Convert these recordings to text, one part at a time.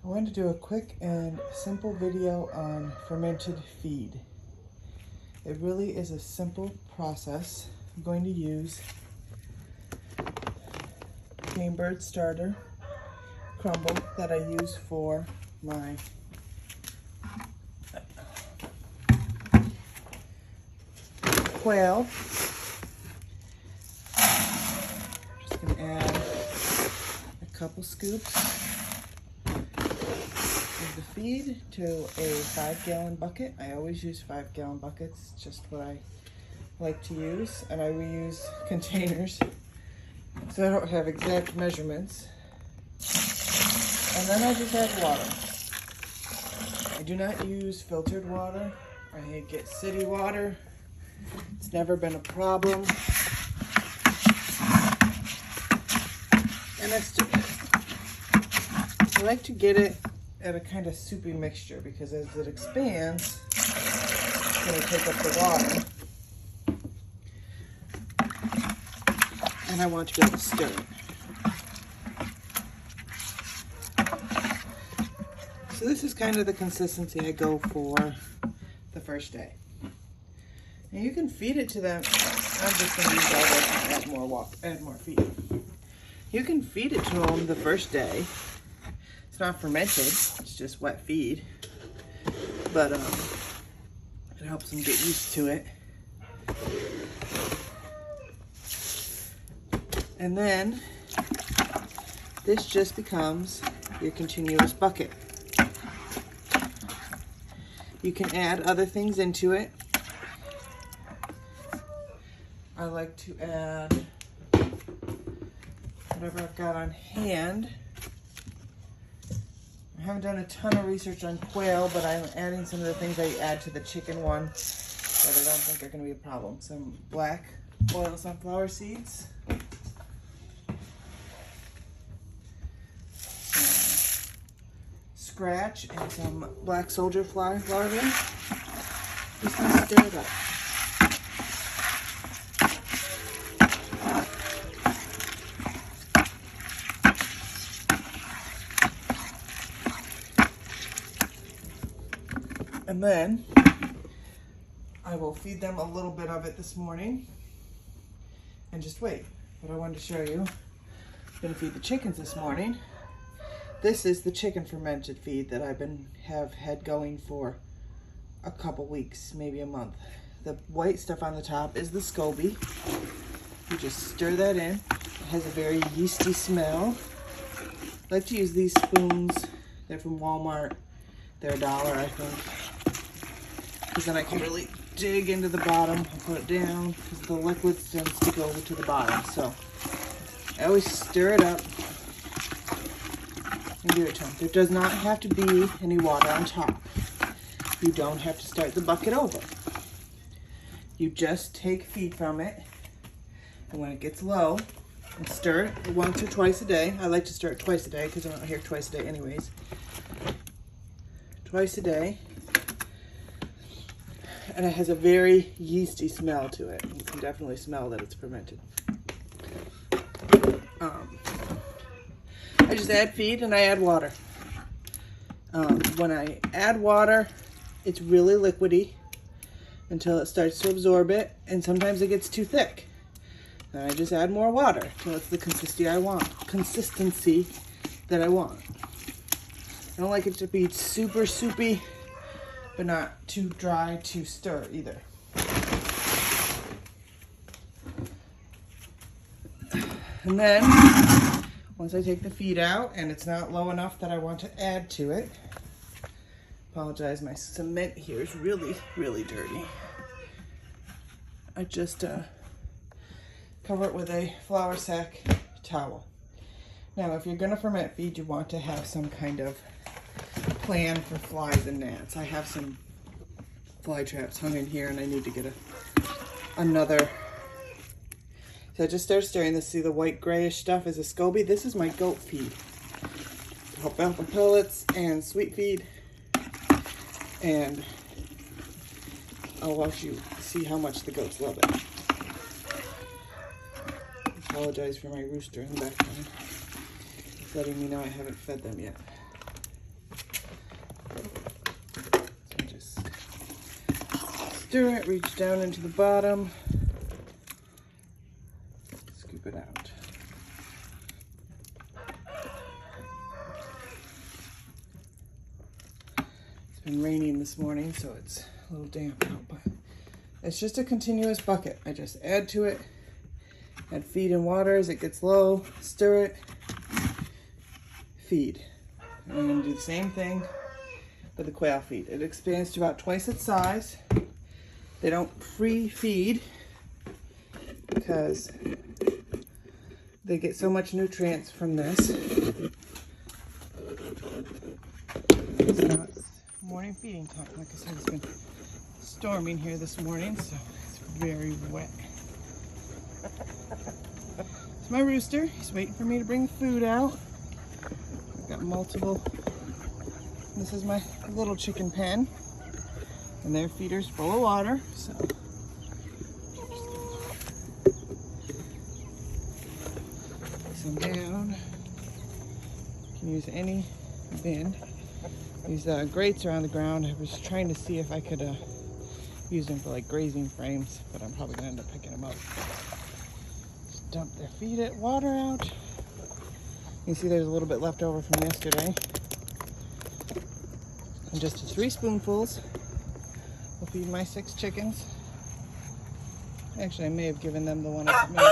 I wanted to do a quick and simple video on fermented feed. It really is a simple process. I'm going to use Game Bird starter crumble that I use for my quail. Just going to add a couple scoops of the feed to a 5-gallon bucket. I always use 5-gallon buckets, just what I like to use, and I reuse containers so I don't have exact measurements. And then I just add water. I do not use filtered water. I get city water. It's never been a problem. And I like to get it at a kind of soupy mixture, because as it expands, it's going to take up the water. And I want to be able to stir it. So this is kind of the consistency I go for the first day. And you can feed it to them. I'm just going to use all this and add more feed. You can feed it to them the first day. It's not fermented, it's just wet feed. But it helps them get used to it. And then this just becomes your continuous bucket. You can add other things into it. I like to add whatever I've got on hand. I haven't done a ton of research on quail, but I'm adding some of the things I add to the chicken one that I don't think are going to be a problem. Some black oil sunflower seeds. Scratch and some black soldier fly larvae. Just gonna stir it up. And then I will feed them a little bit of it this morning and just wait. But I wanted to show you, I'm gonna feed the chickens this morning. This is the chicken fermented feed that I've had going for a couple weeks, maybe a month. The white stuff on the top is the SCOBY. You just stir that in. It has a very yeasty smell. I like to use these spoons. They're from Walmart. They're $1, I think. Because then I can really dig into the bottom and put it down, because the liquid tends to go over to the bottom. So I always stir it up and give it to them. There does not have to be any water on top. You don't have to start the bucket over. You just take feed from it, and when it gets low, and stir it once or twice a day. I like to stir it twice a day because I'm not here twice a day anyways. Twice a day. And it has a very yeasty smell to it. You can definitely smell that it's fermented. I just add feed and I add water. When I add water, it's really liquidy until it starts to absorb it, and sometimes it gets too thick. Then I just add more water until it's the consistency that I want. I don't like it to be super soupy, but not too dry to stir either. And then once I take the feed out and it's not low enough that I want to add to it, apologize, my cement here is really, really dirty. I just cover it with a flour sack towel. Now, if you're going to ferment feed, you want to have some kind of plan for flies and gnats. I have some fly traps hung in here, and I need to get another. So I just start stirring this. See the white grayish stuff is a SCOBY. This is my goat feed. Alfalfa pellets and sweet feed. And I'll watch you see how much the goats love it. Apologize for my rooster in the background. It's letting me know I haven't fed them yet. stir it, reach down into the bottom, scoop it out. It's been raining this morning, so it's a little damp out, but it's just a continuous bucket. I just add to it, add feed and water as it gets low, stir it, feed. And I'm gonna do the same thing with the quail feed. It expands to about twice its size. They don't pre-feed because they get so much nutrients from this. So now it's morning feeding time. Like I said, it's been storming here this morning, so it's very wet. It's my rooster. He's waiting for me to bring the food out. I've got multiple. This is my little chicken pen, and their feeder's full of water, so some down. You can use any bin. These grates are on the ground. I was trying to see if I could use them for like grazing frames, but I'm probably gonna end up picking them up. Just dump their feed water out. You can see there's a little bit left over from yesterday. And just 3 spoonfuls will feed my 6 chickens. Actually, I may have given them the one I made.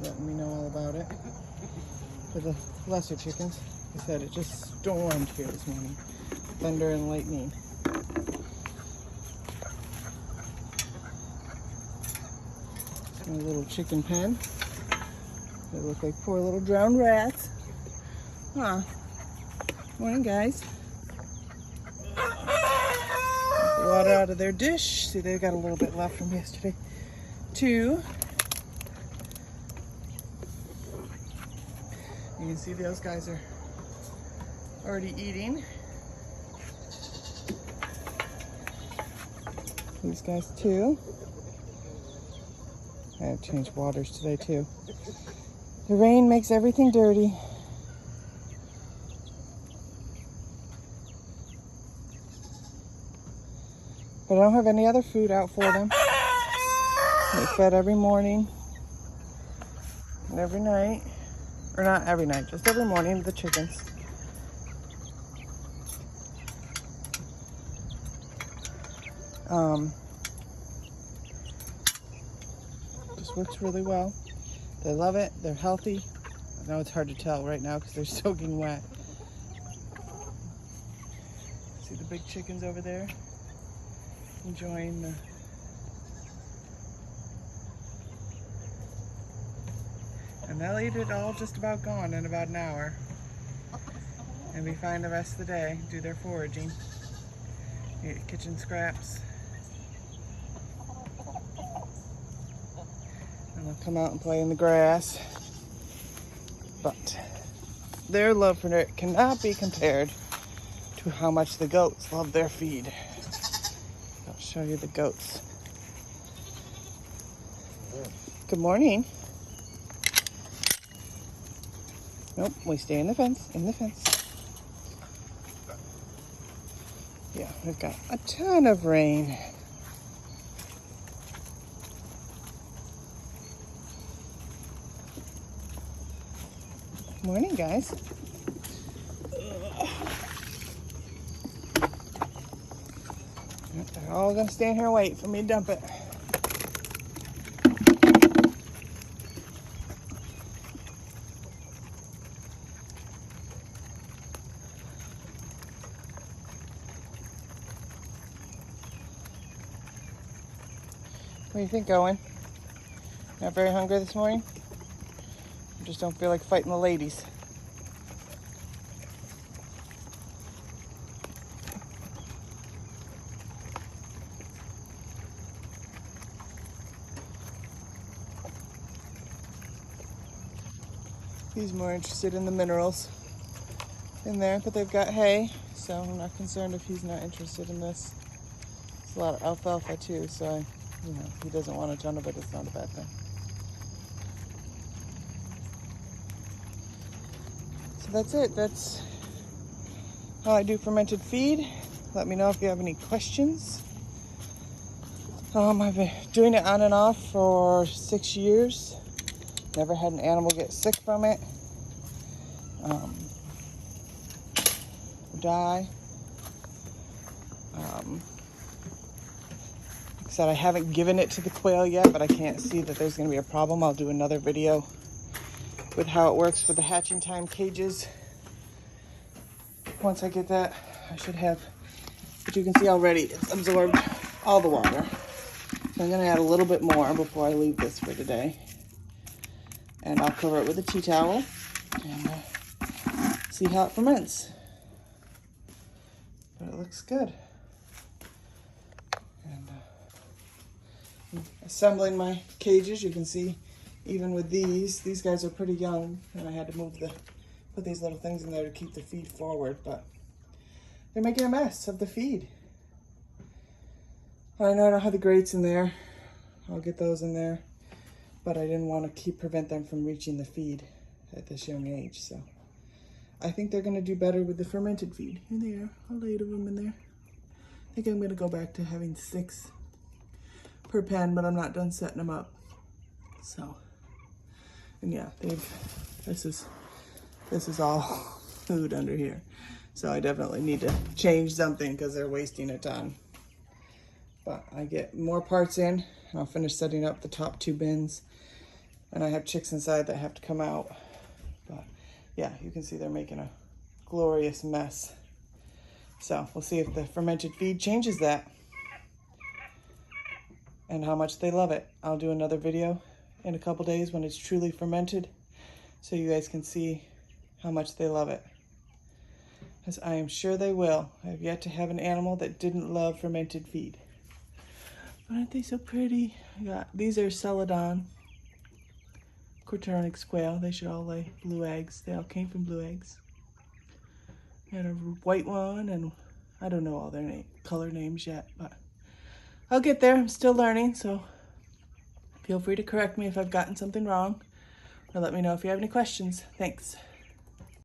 Letting me know all about it. For the lesser chickens, like I said, it just stormed here this morning. Thunder and lightning. It's my little chicken pen. They look like poor little drowned rats. Huh. Morning, guys. Water out of their dish. See, they've got a little bit left from yesterday too. You can see those guys are already eating. These guys too. I have changed waters today too. The rain makes everything dirty. But I don't have any other food out for them. They're fed every morning and every night. Or not every night, just every morning to the chickens. Just works really well. They love it. They're healthy. I know it's hard to tell right now because they're soaking wet. See the big chickens over there? Enjoying the and they'll eat it all just about gone in about an hour and be fine the rest of the day, do their foraging, eat kitchen scraps, and they'll come out and play in the grass. But their love for it cannot be compared to how much the goats love their feed. I'll show you the goats. Good morning. Nope, we stay in the fence, Yeah, we've got a ton of rain. Morning, guys. They're all gonna stand here and wait for me to dump it. What do you think, Owen? Not very hungry this morning? I just don't feel like fighting the ladies. He's more interested in the minerals in there, but they've got hay, so I'm not concerned if he's not interested in this. It's a lot of alfalfa too, so he doesn't want a ton of it. It's not a bad thing. So that's it. That's how I do fermented feed. Let me know if you have any questions. I've been doing it on and off for 6 years. Never had an animal get sick from it. Die. Like I said, I haven't given it to the quail yet, but I can't see that there's going to be a problem. I'll do another video with how it works with the hatching time cages. Once I get that, I should have, but you can see already it's absorbed all the water. So I'm going to add a little bit more before I leave this for today. And I'll cover it with a tea towel and see how it ferments. But it looks good. And assembling my cages, you can see even with these guys are pretty young, and I had to put these little things in there to keep the feed forward, but they're making a mess of the feed. I know I don't have the grates in there. I'll get those in there, but I didn't want to prevent them from reaching the feed at this young age, so I think they're going to do better with the fermented feed. Here they are, all 8 of them in there. I think I'm going to go back to having 6 per pen, but I'm not done setting them up. So, and yeah, this is all food under here. So I definitely need to change something because they're wasting a ton. But I get more parts in, and I'll finish setting up the top 2 bins. And I have chicks inside that have to come out. But yeah, you can see they're making a glorious mess. So we'll see if the fermented feed changes that and how much they love it. I'll do another video in a couple days when it's truly fermented so you guys can see how much they love it. Because I am sure they will. I've yet to have an animal that didn't love fermented feed. Aren't they so pretty? These are Celadon Quaternix quail. They should all lay blue eggs. They all came from blue eggs. And a white one, and I don't know all their color names yet, but I'll get there. I'm still learning, so feel free to correct me if I've gotten something wrong, or let me know if you have any questions. Thanks.